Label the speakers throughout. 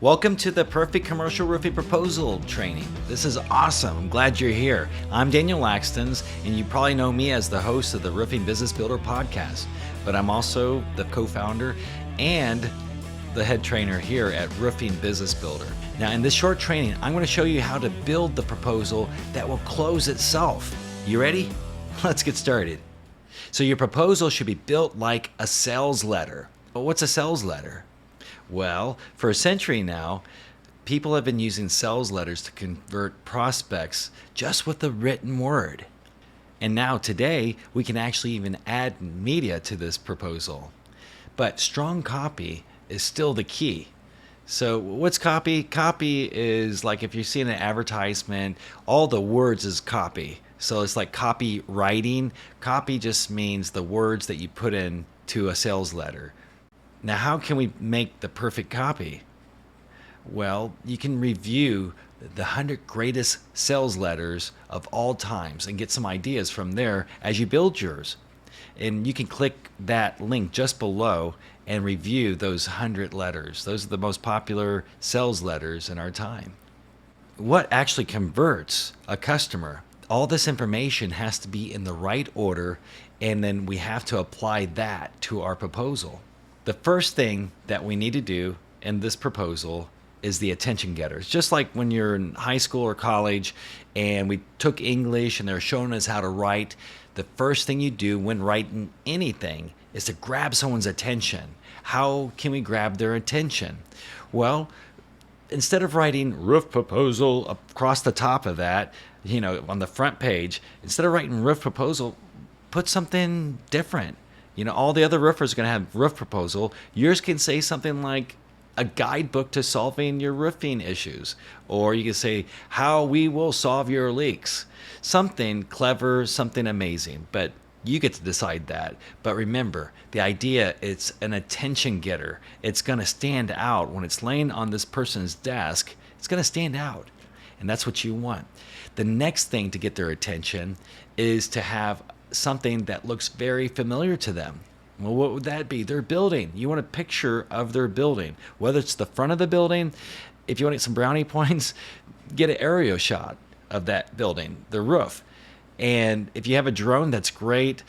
Speaker 1: Welcome to the Perfect Commercial Roofing Proposal Training. This is awesome. I'm glad you're here. I'm Daniel Laxtons, and you probably know me as the host of the Roofing Business Builder podcast, but I'm also the co-founder and the head trainer here at Roofing Business Builder. Now, in this short training, I'm going to show you how to build the proposal that will close itself. You ready? Let's get started. So your proposal should be built like a sales letter. But what's a sales letter? Well, for a century now, people have been using sales letters to convert prospects just with the written word. And now today, we can actually even add media to this proposal. But strong copy is still the key. So what's copy? Copy is like if you're seeing an advertisement, all the words is copy. So it's like copywriting. Copy just means the words that you put in to a sales letter. Now, how can we make the perfect copy? Well, you can review the 100 greatest sales letters of all times and get some ideas from there as you build yours. And you can click that link just below and review those 100 letters. Those are the most popular sales letters in our time. What actually converts a customer? All this information has to be in the right order, and then we have to apply that to our proposal. The first thing that we need to do in this proposal is the attention getters. Just like when you're in high school or college and we took English and they're showing us how to write, the first thing you do when writing anything is to grab someone's attention. How can we grab their attention? Well, instead of writing roof proposal across the top of that, on the front page, instead of writing roof proposal, put something different. All the other roofers are going to have roof proposal. Yours can say something like a guidebook to solving your roofing issues. Or you can say how we will solve your leaks. Something clever, something amazing. But you get to decide that. But remember, the idea, it's an attention getter. It's going to stand out. When it's laying on this person's desk, it's going to stand out. And that's what you want. The next thing to get their attention is to have something that looks very familiar to them. Well, what would that be? Their building. You want a picture of their building, whether it's the front of the building. If you want to get some brownie points, get an aerial shot of that building, the roof. And if you have a drone, that's great.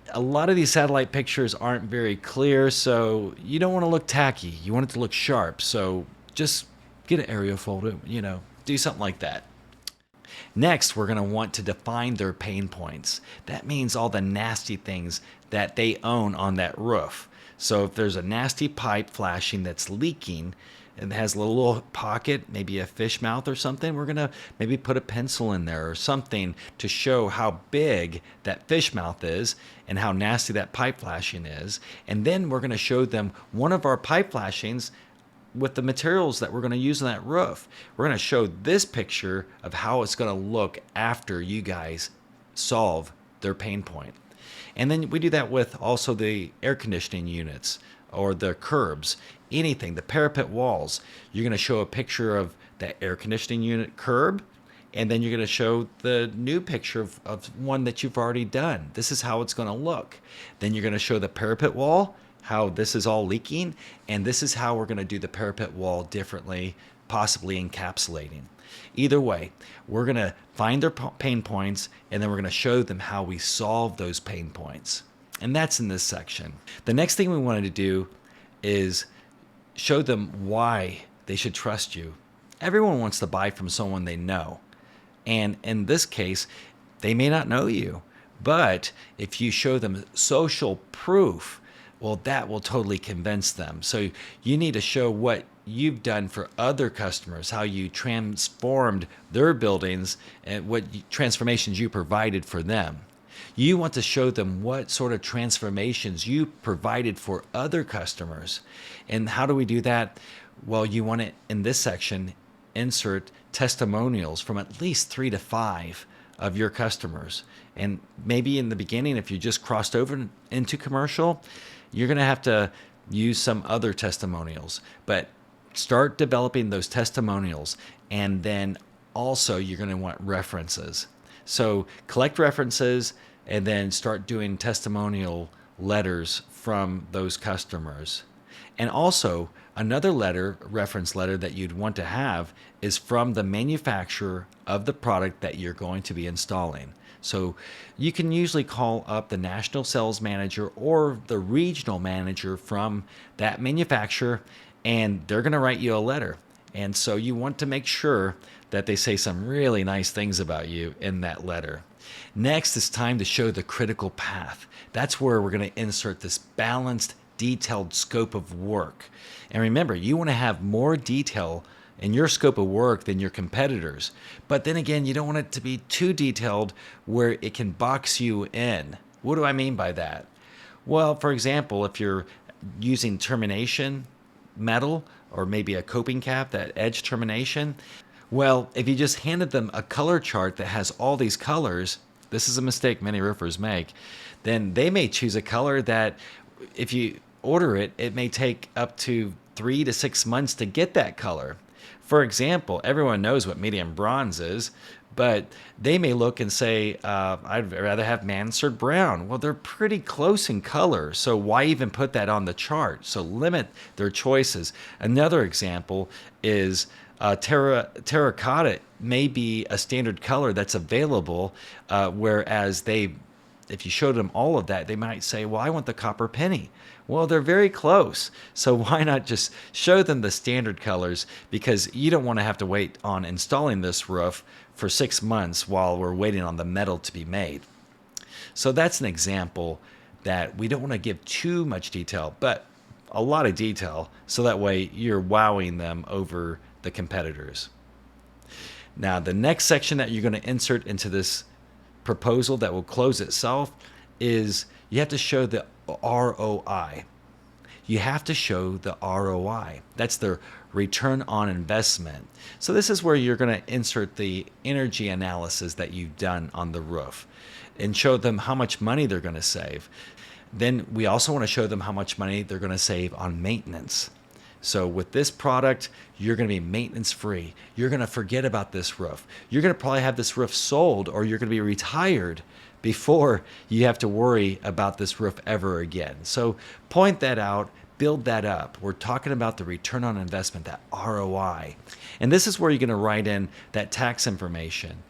Speaker 1: A lot of these satellite pictures aren't very clear, so you don't want to look tacky. You want it to look sharp. So just get an aerial photo, do something like that. Next, we're going to want to define their pain points. That means all the nasty things that they own on that roof. So if there's a nasty pipe flashing that's leaking and has a little pocket, maybe a fish mouth or something, we're going to maybe put a pencil in there or something to show how big that fish mouth is and how nasty that pipe flashing is. And then we're going to show them one of our pipe flashings with the materials that we're going to use on that roof. We're going to show this picture of how it's going to look after you guys solve their pain point. And then we do that with also the air conditioning units or the curbs, anything, the parapet walls. You're going to show a picture of that air conditioning unit curb, and then you're going to show the new picture of one that you've already done. This is how it's going to look. Then you're going to show the parapet wall, how this is all leaking, and this is how we're going to do the parapet wall differently, possibly encapsulating. Either way, we're going to find their pain points, and then we're going to show them how we solve those pain points. And that's in this section. The next thing we wanted to do is show them why they should trust you. Everyone wants to buy from someone they know. And in this case, they may not know you, but if you show them social proof, well, that will totally convince them. So you need to show what you've done for other customers, how you transformed their buildings and what transformations you provided for them. You want to show them what sort of transformations you provided for other customers. And how do we do that? Well, you want to, in this section, insert testimonials from at least 3 to 5 of your customers. And maybe in the beginning, if you just crossed over into commercial, you're going to have to use some other testimonials. But start developing those testimonials, and then also you're going to want references. So collect references and then start doing testimonial letters from those customers. And also Another letter, reference letter that you'd want to have is from the manufacturer of the product that you're going to be installing. So you can usually call up the national sales manager or the regional manager from that manufacturer, and they're going to write you a letter. And so you want to make sure that they say some really nice things about you in that letter. Next, it's time to show the critical path. That's where we're going to insert this balanced, detailed scope of work. And remember, you want to have more detail in your scope of work than your competitors. But then again, you don't want it to be too detailed where it can box you in. What do I mean by that? Well, for example, if you're using termination metal or maybe a coping cap, that edge termination, well, if you just handed them a color chart that has all these colors, this is a mistake many roofers make, then they may choose a color that if you order it, it may take up to 3 to 6 months to get that color. For example, everyone knows what medium bronze is, but they may look and say, I'd rather have Mansard brown. Well, they're pretty close in color, so why even put that on the chart? So limit their choices. Another example is terracotta may be a standard color that's available, whereas if you showed them all of that, they might say, well, I want the copper penny. Well, they're very close. So why not just show them the standard colors? Because you don't want to have to wait on installing this roof for 6 months while we're waiting on the metal to be made. So that's an example that we don't want to give too much detail, but a lot of detail, so that way you're wowing them over the competitors. Now, the next section that you're going to insert into this proposal that will close itself is you have to show the ROI. You have to show the ROI. That's the return on investment. So this is where you're going to insert the energy analysis that you've done on the roof and show them how much money they're going to save. Then we also want to show them how much money they're going to save on maintenance. So with this product, you're going to be maintenance free. You're going to forget about this roof. You're going to probably have this roof sold, or you're going to be retired before you have to worry about this roof ever again. So point that out, build that up. We're talking about the return on investment, that ROI. And this is where you're going to write in that tax information.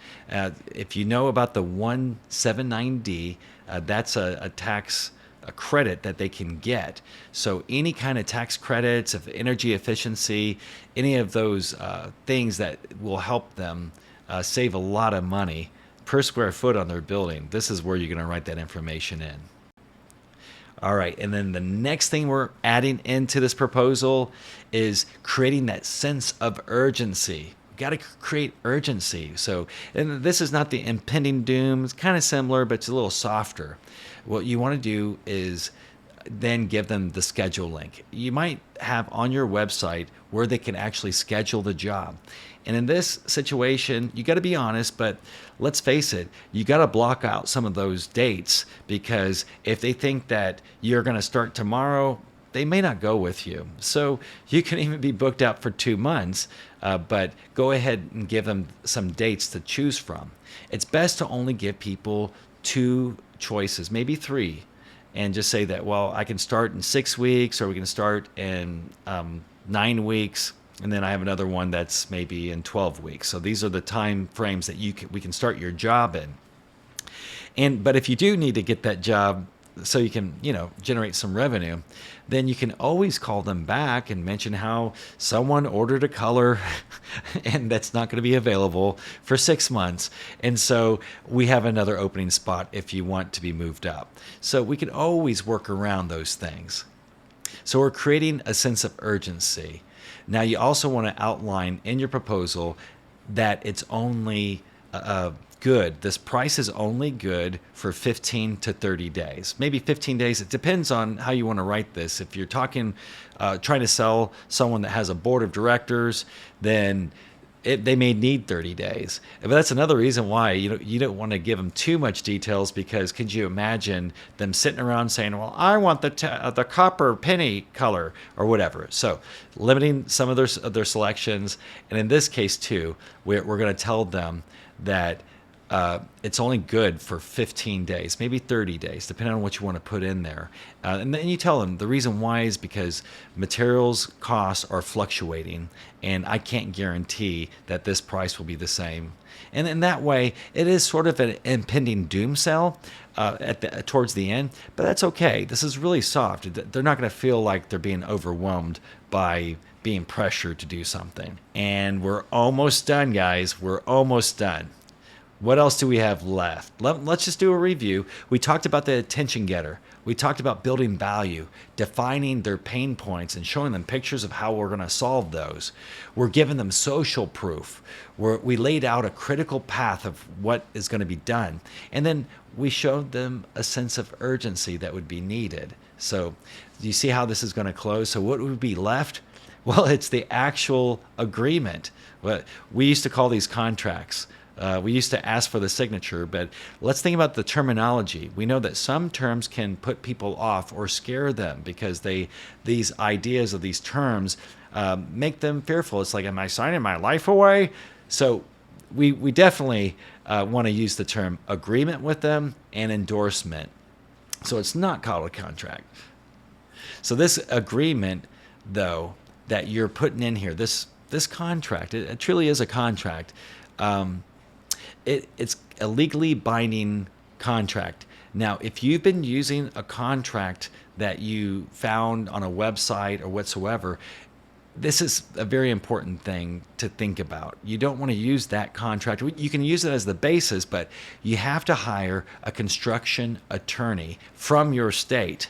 Speaker 1: If you know about the 179D, that's a tax credit that they can get. So any kind of tax credits of energy efficiency, any of those things that will help them save a lot of money per square foot on their building, this is where you're going to write that information in. All right, and then the next thing we're adding into this proposal is creating that sense of urgency. Got to create urgency. So, and this is not the impending doom. It's kind of similar, but it's a little softer. What you want to do is then give them the schedule link. You might have on your website where they can actually schedule the job. And in this situation, you got to be honest, but let's face it, you got to block out some of those dates, because if they think that you're going to start tomorrow, they may not go with you. So you can even be booked out for 2 months, but go ahead and give them some dates to choose from. It's best to only give people 2 choices, maybe 3, and just say that, well, I can start in 6 weeks, or we can start in 9 weeks, and then I have another one that's maybe in 12 weeks. So these are the time frames that we can start your job in. But if you do need to get that job so you can, generate some revenue, then you can always call them back and mention how someone ordered a color and that's not going to be available for 6 months. And so we have another opening spot if you want to be moved up. So we can always work around those things. So we're creating a sense of urgency. Now you also want to outline in your proposal that it's only good. This price is only good for 15 to 30 days, maybe 15 days. It depends on how you want to write this. If you're talking, trying to sell someone that has a board of directors, then they may need 30 days. But that's another reason why you don't want to give them too much details, because could you imagine them sitting around saying, well, I want the copper penny color or whatever. So limiting some of their selections. And in this case too, we're going to tell them that it's only good for 15 days, maybe 30 days, depending on what you want to put in there. And then you tell them the reason why is because materials costs are fluctuating, and I can't guarantee that this price will be the same. And in that way, it is sort of an impending doom sell towards the end, but that's okay. This is really soft. They're not going to feel like they're being overwhelmed by being pressured to do something. And we're almost done, guys. We're almost done. What else do we have left? Let's just do a review. We talked about the attention getter. We talked about building value, defining their pain points, and showing them pictures of how we're going to solve those. We're giving them social proof. We laid out a critical path of what is going to be done. And then we showed them a sense of urgency that would be needed. So do you see how this is going to close? So what would be left? Well, it's the actual agreement. We used to call these contracts. We used to ask for the signature, but let's think about the terminology. We know that some terms can put people off or scare them because these ideas of these terms make them fearful. It's like, am I signing my life away? So we definitely want to use the term agreement with them and endorsement. So it's not called a contract. So this agreement, though, that you're putting in here, this contract, it truly is a contract. It's a legally binding contract. Now, if you've been using a contract that you found on a website or whatsoever, this is a very important thing to think about. You don't want to use that contract. You can use it as the basis, but you have to hire a construction attorney from your state.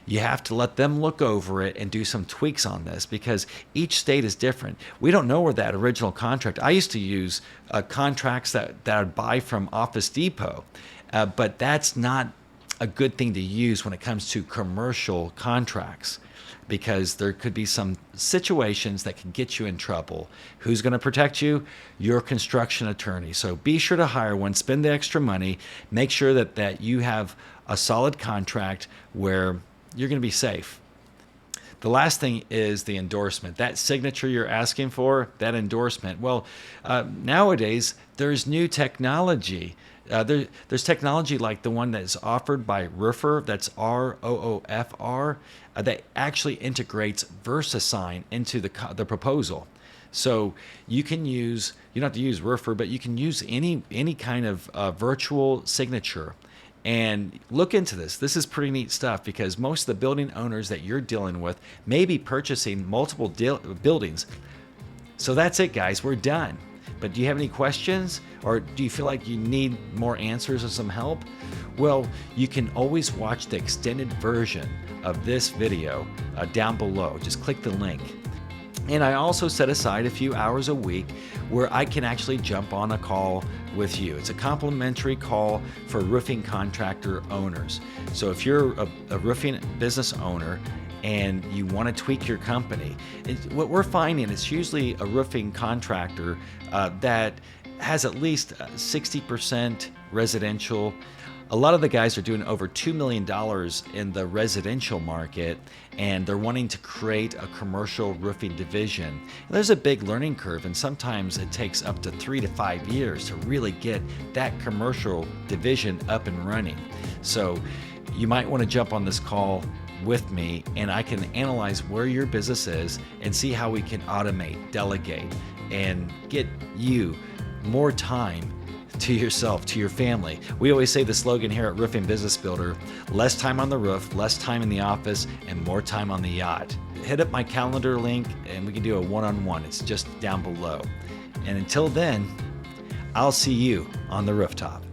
Speaker 1: You have to let them look over it and do some tweaks on this because each state is different. We don't know where that original contract. I used to use contracts that I'd buy from Office Depot, but that's not a good thing to use when it comes to commercial contracts because there could be some situations that can get you in trouble. Who's going to protect you? Your construction attorney. So be sure to hire one, spend the extra money, make sure that you have a solid contract where you're going to be safe. The last thing is the endorsement. That signature you're asking for, that endorsement. Well, nowadays, there's new technology. There's technology like the one that's offered by Roofr, that's ROOFR, that actually integrates VersaSign into the proposal. So you don't have to use Roofr, but you can use any kind of virtual signature. And look into this. This is pretty neat stuff because most of the building owners that you're dealing with may be purchasing multiple buildings. So that's it, guys. We're done. But do you have any questions? Or do you feel like you need more answers or some help? Well, you can always watch the extended version of this video down below. Just click the link. And I also set aside a few hours a week where I can actually jump on a call with you. It's a complimentary call for roofing contractor owners. So if you're a roofing business owner and you want to tweak your company, what we're finding is usually a roofing contractor that has at least 60% residential. A lot of the guys are doing over $2 million in the residential market, and they're wanting to create a commercial roofing division. And there's a big learning curve, and sometimes it takes up to 3 to 5 years to really get that commercial division up and running. So you might want to jump on this call with me, and I can analyze where your business is and see how we can automate, delegate, and get you more time to yourself, to your family. We always say the slogan here at Roofing Business Builder: less time on the roof, less time in the office, and more time on the yacht. Hit up my calendar link and we can do a one-on-one. It's just down below. And until then, I'll see you on the rooftop.